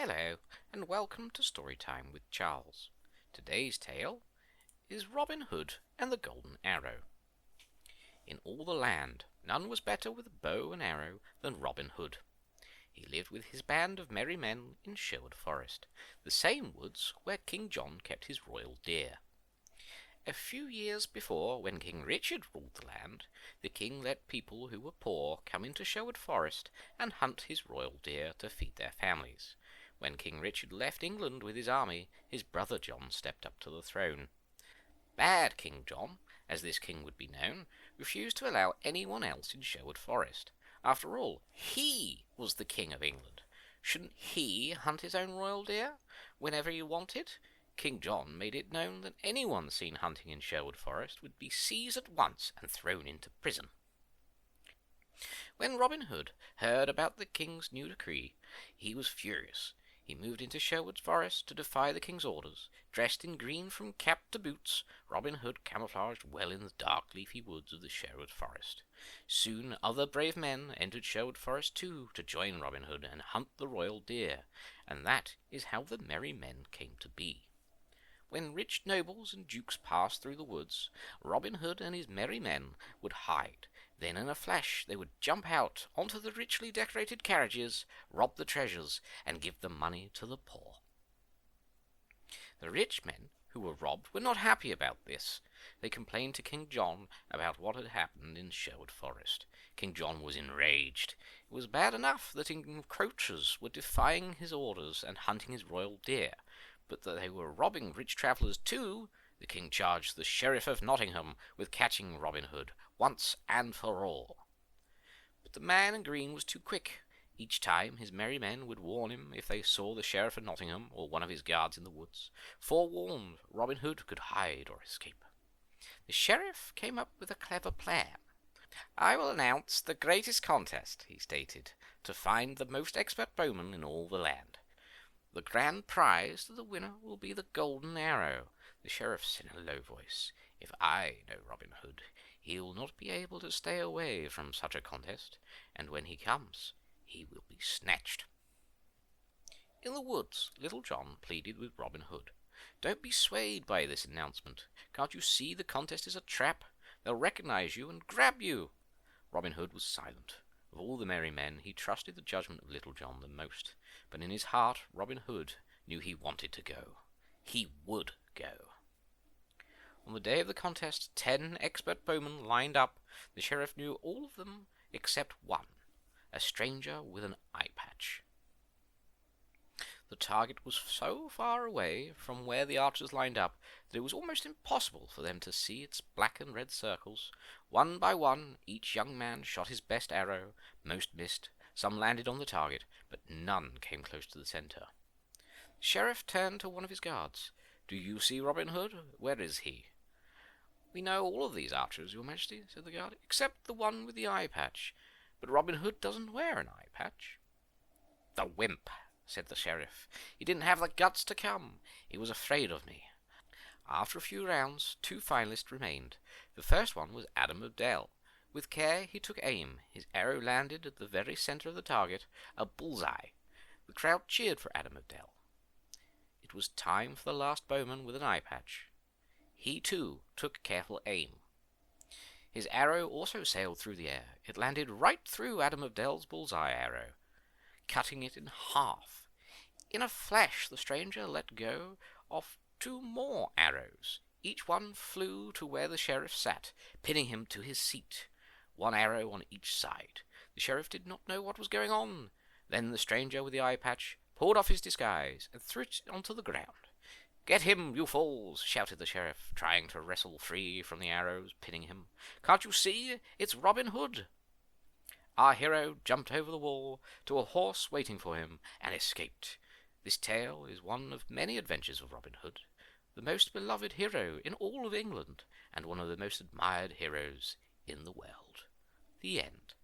Hello, and welcome to Storytime with Charles. Today's tale is Robin Hood and the Golden Arrow. In all the land, none was better with a bow and arrow than Robin Hood. He lived with his band of merry men in Sherwood Forest, the same woods where King John kept his royal deer. A few years before, when King Richard ruled the land, the king let people who were poor come into Sherwood Forest and hunt his royal deer to feed their families. When King Richard left England with his army, his brother John stepped up to the throne. Bad King John, as this king would be known, refused to allow anyone else in Sherwood Forest. After all, he was the King of England. Shouldn't he hunt his own royal deer whenever he wanted? King John made it known that anyone seen hunting in Sherwood Forest would be seized at once and thrown into prison. When Robin Hood heard about the king's new decree, he was furious. He moved into Sherwood Forest to defy the king's orders. Dressed in green from cap to boots, Robin Hood camouflaged well in the dark leafy woods of the Sherwood Forest. Soon other brave men entered Sherwood Forest too, to join Robin Hood and hunt the royal deer, and that is how the merry men came to be. When rich nobles and dukes passed through the woods, Robin Hood and his merry men would hide. Then in a flash they would jump out onto the richly decorated carriages, rob the treasures, and give the money to the poor. The rich men who were robbed were not happy about this. They complained to King John about what had happened in Sherwood Forest. King John was enraged. It was bad enough that encroachers were defying his orders and hunting his royal deer, but that they were robbing rich travellers too. The king charged the Sheriff of Nottingham with catching Robin Hood once and for all. But the man in green was too quick. Each time his merry men would warn him if they saw the Sheriff of Nottingham or one of his guards in the woods. Forewarned, Robin Hood could hide or escape. The sheriff came up with a clever plan. "I will announce the greatest contest," he stated, "to find the most expert bowman in all the land. The grand prize to the winner will be the golden arrow." The sheriff said in a low voice, "If I know Robin Hood, he will not be able to stay away from such a contest, and when he comes, he will be snatched." In the woods, Little John pleaded with Robin Hood. "Don't be swayed by this announcement. Can't you see the contest is a trap? They'll recognize you and grab you." Robin Hood was silent. Of all the merry men, he trusted the judgment of Little John the most, but in his heart Robin Hood knew he wanted to go. He would go. On the day of the contest, 10 expert bowmen lined up. The sheriff knew all of them except one, a stranger with an eye patch. The target was so far away from where the archers lined up that it was almost impossible for them to see its black and red circles. One by one, each young man shot his best arrow. Most missed. Some landed on the target, but none came close to the center. The sheriff turned to one of his guards. "Do you see Robin Hood? Where is he?" "We know all of these archers, your majesty," said the guard, "except the one with the eye patch. But Robin Hood doesn't wear an eye patch." "The wimp," said the sheriff. "He didn't have the guts to come. He was afraid of me." After a few rounds, 2 finalists remained. The first one was Adam of Dell. With care he took aim. His arrow landed at the very center of the target, a bullseye. The crowd cheered for Adam of Dell. It was time for the last bowman with an eye patch. He too took careful aim. His arrow also sailed through the air. It landed right through Adam of Dell's bullseye arrow, cutting it in half. In a flash the stranger let go of 2 more arrows. Each one flew to where the sheriff sat, pinning him to his seat. 1 arrow on each side. The sheriff did not know what was going on. Then the stranger with the eye patch pulled off his disguise and threw it onto the ground. "Get him, you fools!" shouted the sheriff, trying to wrestle free from the arrows pinning him. "Can't you see? It's Robin Hood!" Our hero jumped over the wall to a horse waiting for him and escaped. This tale is one of many adventures of Robin Hood, the most beloved hero in all of England, and one of the most admired heroes in the world. The end.